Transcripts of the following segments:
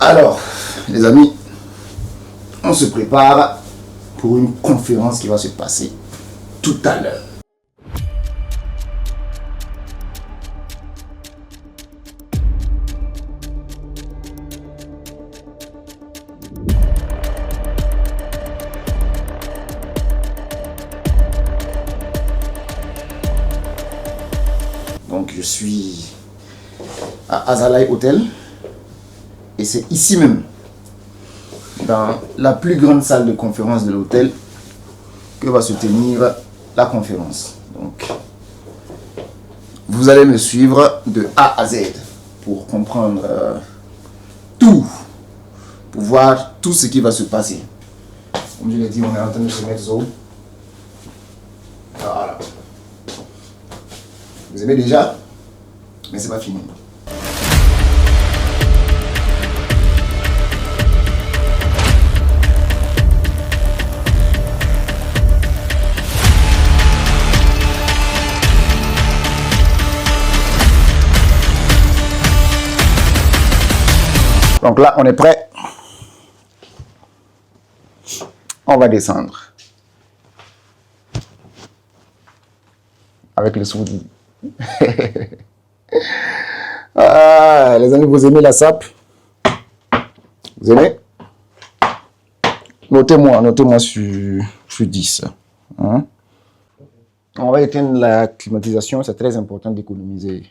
Alors, les amis, on se prépare pour une conférence qui va se passer tout à l'heure. Donc, je suis à Azalai Hotel et c'est ici même, dans la plus grande salle de conférence de l'hôtel, que va se tenir la conférence. Donc, vous allez me suivre de A à Z pour comprendre tout, pour voir tout ce qui va se passer. Comme je l'ai dit, on est en train de se mettre au. Voilà. Vous aimez déjà, mais c'est pas fini. Donc là, on est prêt. On va descendre. Avec le sourire. Ah, les amis, vous aimez la sape? Vous aimez? Notez-moi sur 10. Hein? On va éteindre la climatisation, c'est très important d'économiser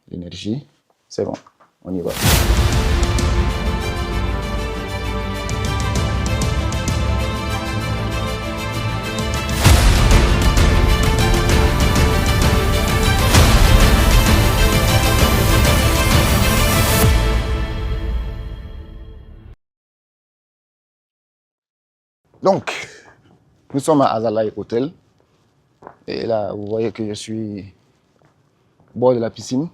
l'énergie. C'est bon, on y va. Donc, nous sommes à Azalai Hotel. Et là, vous voyez que je suis au bord de la piscine.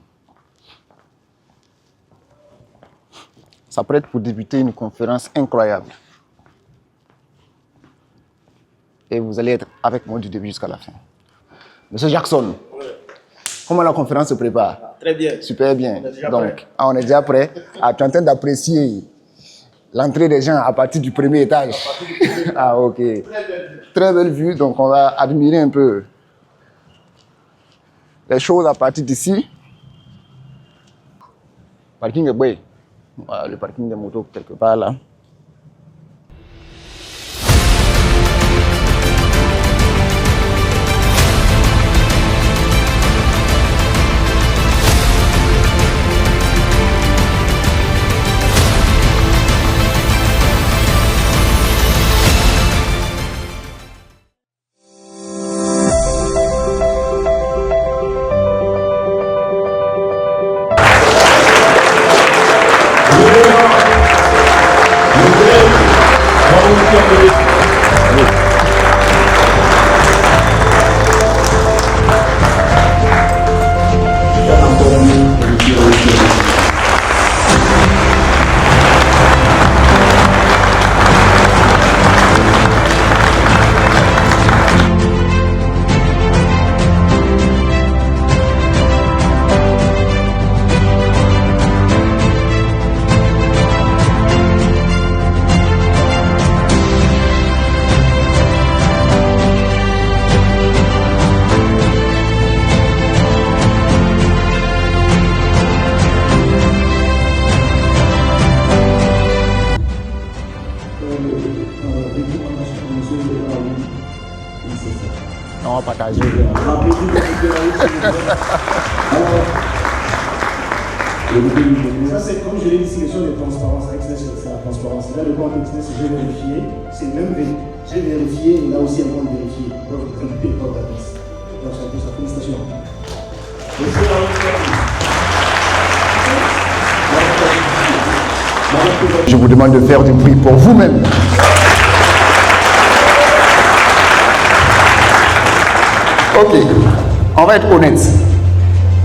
Ça prête pour débuter une conférence incroyable. Et vous allez être avec moi du début jusqu'à la fin. Monsieur Jackson, comment la conférence se prépare? Très bien. Super bien. Donc, on est déjà prêt. Ah, tu es en train d'apprécier l'entrée des gens à partir du premier étage. Ah, ok. Très belle vue. Donc, on va admirer un peu les choses à partir d'ici. Parking est beau. Voilà, le parking des motos quelque part là. On va partager. Ça, c'est comme je l'ai dit, c'est question de transparence. C'est la transparence. Là, le compte business, j'ai vérifié. C'est le même vérifié. J'ai vérifié, il a aussi un compte vérifié. Donc, c'est un peu de compte d'adresse. Donc, c'est un peu ça. Félicitations. Je vous demande de faire du bruit pour vous-même. Ok, on va être honnête.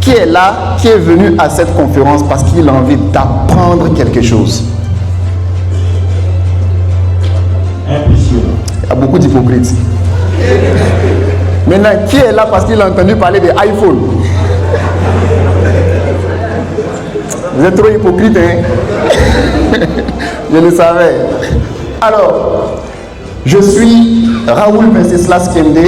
Qui est là, qui est venu à cette conférence parce qu'il a envie d'apprendre quelque chose? Impressionnant. Il y a beaucoup d'hypocrites. Maintenant, qui est là parce qu'il a entendu parler des iPhones? Vous êtes trop hypocrite, hein? Je le savais. Alors, je suis Raoul Venceslas Kende.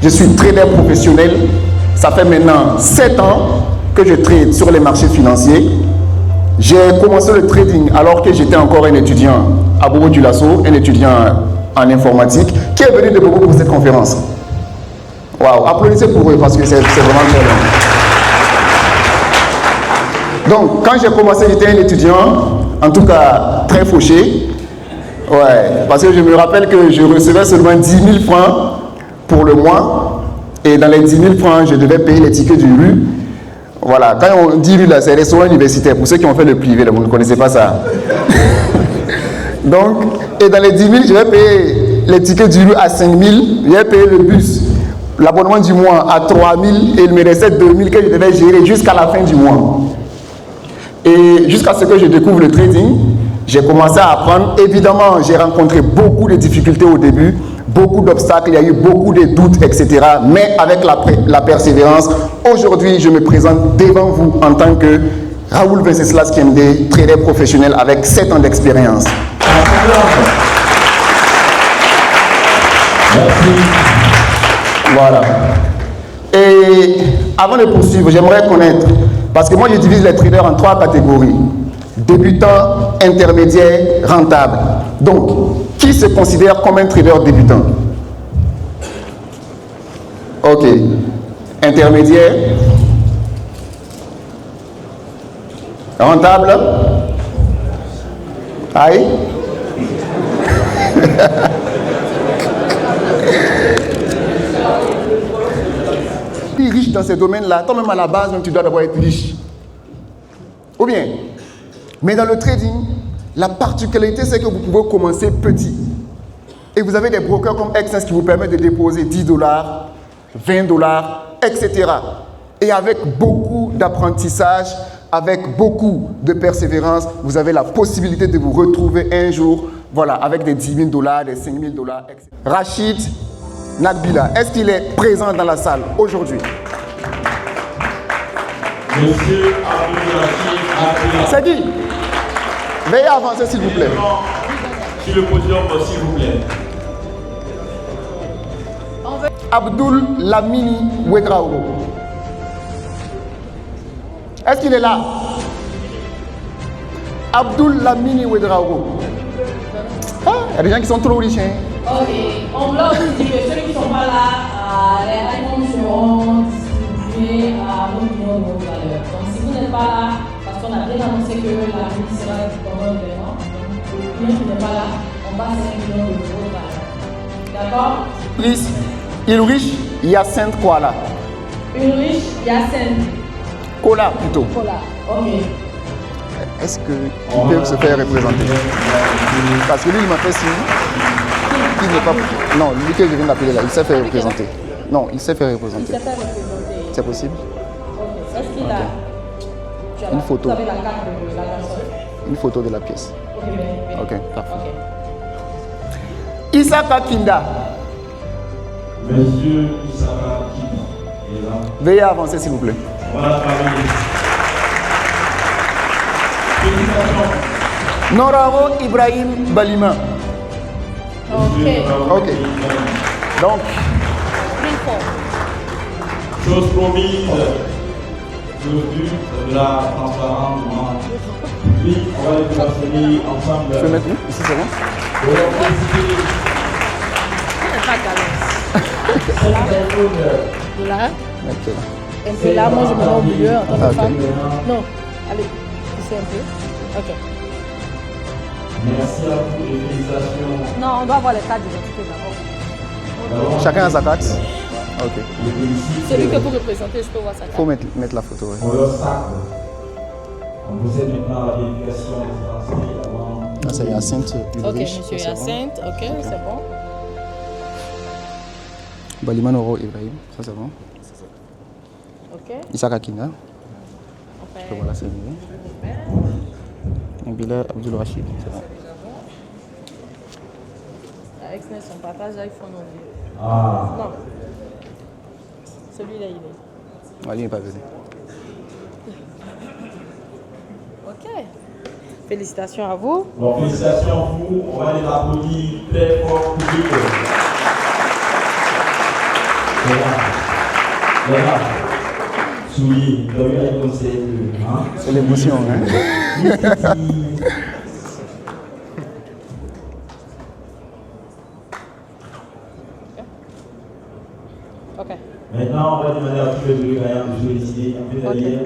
Je suis trader professionnel. Ça fait maintenant 7 ans que je trade sur les marchés financiers. J'ai commencé le trading alors que j'étais encore un étudiant à Bobo du Lasso, un étudiant en informatique, qui est venu de Bobo pour cette conférence. Waouh, applaudissez pour eux parce que c'est vraiment très long. Donc, quand j'ai commencé, j'étais un étudiant, en tout cas très fauché. Ouais, parce que je me rappelle que je recevais seulement 10 000 francs pour le mois. Et dans les 10 000 francs, je devais payer les tickets du rue. Voilà, quand on dit rue, là, c'est restaurant universitaire. Pour ceux qui ont fait le privé, là, vous ne connaissez pas ça. Donc, et dans les 10 000, je vais payer les tickets du rue à 5 000. Je vais payer le bus, l'abonnement du mois à 3 000. Et il me restait 2 000 que je devais gérer jusqu'à la fin du mois. Et jusqu'à ce que je découvre le trading, j'ai commencé à apprendre. Évidemment, j'ai rencontré beaucoup de difficultés au début, beaucoup d'obstacles, il y a eu beaucoup de doutes, etc. Mais avec la persévérance, aujourd'hui, je me présente devant vous en tant que Raoul Venceslas Kende, trader professionnel avec 7 ans d'expérience. Merci. Voilà. Et avant de poursuivre, j'aimerais connaître, parce que moi je divise les traders en 3 catégories. Débutant, intermédiaire, rentable. Donc, qui se considère comme un trader débutant? Ok. Intermédiaire. Rentable. Aïe. Riche dans ces domaines-là, toi-même à la base, même tu dois d'abord être riche. Ou bien, mais dans le trading, la particularité, c'est que vous pouvez commencer petit. Et vous avez des brokers comme Exness qui vous permettent de déposer 10 $, 20 $, etc. Et avec beaucoup d'apprentissage, avec beaucoup de persévérance, vous avez la possibilité de vous retrouver un jour, voilà, avec des 10 000 $, des 5 000 $, etc. Rachid Nagbila, est-ce qu'il est présent dans la salle aujourd'hui? Monsieur Abdul-Rachid Nagbila. C'est qui? Veuillez avancer s'il vous plaît. Sur le podium, s'il vous plaît. Abdul Lamini Ouedraogo. Est-ce qu'il est là? Abdul Lamini Ouedraogo. Ah, il y a des gens qui sont trop riches. Hein? Ok, on voulait aussi dire que ceux qui ne sont pas là, les iPhones seront distribués à 1 million d'euros tout à l'heure. Donc si vous n'êtes pas là, parce qu'on a bien annoncé que la vie sera pendant l'événement, le client qui n'est pas là, on passe 1 million d'euros tout à l'heure. D'accord? Please, Ulrich Hyacinthe Koala. Ulrich Hyacinthe Kola plutôt. Kola. Ok. Est-ce qu'il peut se faire représenter? Parce que lui, il m'a fait signe. Il n'est pas... Non, lui que je viens d'appeler là, il s'est fait représenter. Non, il s'est fait représenter. Il s'est fait représenter. C'est possible? Ok. Est-ce qu'il a... Tu as Une photo. Vous avez la carte de la personne? Une photo de la pièce. Ok, bien. Ok, parfait. Ok. Isaka Kinda. Monsieur Isaka Kinda est là. Veuillez avancer s'il vous plaît. Voilà, parmi. Félicitations. Noraro Ibrahim Balima. Ok. Ok. Donc, Chose promise, chose due, de la transparence. Oui, on va les placer ensemble. je peux mettre où? Ici c'est bon? On va préciser Là, Ok. un peu là, moi je me mets au milieu en tant que Ah, ok. femme. Non, allez, ici un peu. Ok. merci à vous et félicitations. Non, on doit avoir les cartes d'identité d'abord. D'abord, Chacun a sa carte? Ok. je félicite Celui que vous représentez, je peux voir sa Il faut carte. mettre la photo. Ouais. pour leur sac. On procède maintenant à la vérification des transferts avant. Ah, c'est Hyacinthe Ok, Ulrich. monsieur ça, c'est bon. Hyacinthe, ok, c'est bon. Balima Noro Ibrahim, ça c'est bon. Ok. Isaka Kinda. On fait Voilà, c'est mieux. Nabila Abdul Rachid, c'est bon. la Exness, on partage l'iPhone au milieu. Ah, Non. Celui-là, il est. Ah, lui, il n'est pas venu. Félicitations à vous. Donc, félicitations à vous. On va les applaudir très fort public. Voilà. Souillé. Vous avez un conseil. C'est l'émotion, hein? Ok. Maintenant, on va demander à tous les deux gagnants de jouer ici, un peu derrière.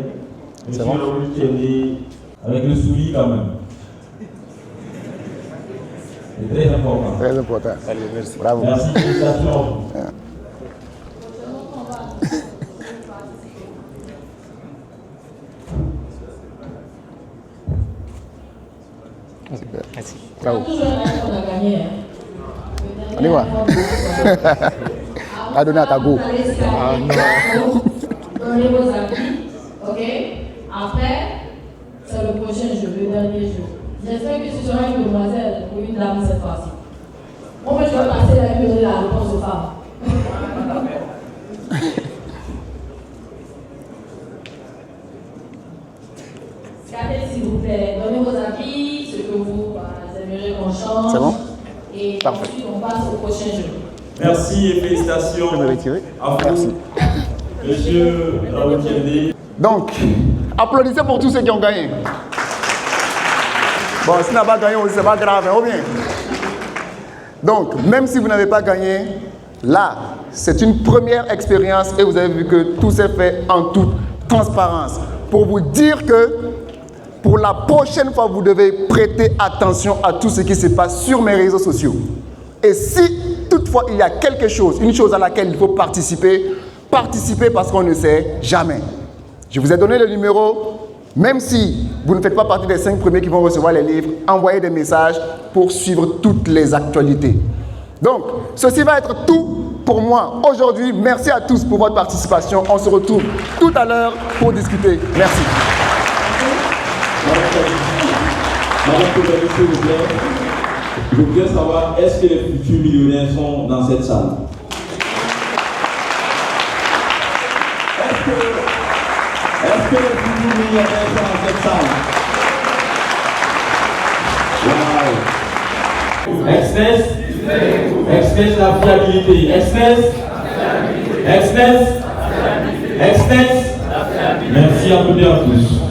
Monsieur Raoul Kennedy, avec le soulier quand même. C'est très important. Très important. Allez, merci. Bravo. Merci, félicitations. Super. Merci. On a Bravo. toujours un match qu'on a gagné. Hein. On y va. À donner à ta go. Ah non. Donnez vos avis, ok? Après, c'est le prochain jeu, le dernier jeu. J'espère que ce sera une demoiselle ou une dame cette fois-ci. Moi, je vais passer la nuit donner la réponse aux femmes. Regardez s'il vous plaît, donnez vos avis, ce que vous aimeriez qu'on change. C'est bon? Et Parfait. ensuite, on passe au prochain jeu. Merci et félicitations Je vais me retirer. à vous, Merci. Monsieur Raoul Kennedy. Donc, applaudissez pour tous ceux qui ont gagné. Bon, si vous n'avez pas gagné, c'est pas grave, hein, ou bien? Donc, même si vous n'avez pas gagné, là, c'est une première expérience et vous avez vu que tout s'est fait en toute transparence. Pour vous dire que pour la prochaine fois, vous devez prêter attention à tout ce qui se passe sur mes réseaux sociaux. Et si toutefois il y a quelque chose, une chose à laquelle il faut participer, participez parce qu'on ne sait jamais. Je vous ai donné le numéro, même si vous ne faites pas partie des 5 premiers qui vont recevoir les livres, envoyez des messages pour suivre toutes les actualités. Donc, ceci va être tout pour moi aujourd'hui. Merci à tous pour votre participation. On se retrouve tout à l'heure pour discuter. Merci. Madame Koulibaly, s'il vous plaît, je voudrais savoir, est-ce que les futurs millionnaires sont dans cette salle? Est-ce que les futurs millionnaires sont dans cette salle? Wow. Express, Express la fiabilité. Express, Express, Express. Merci à toutes et à tous.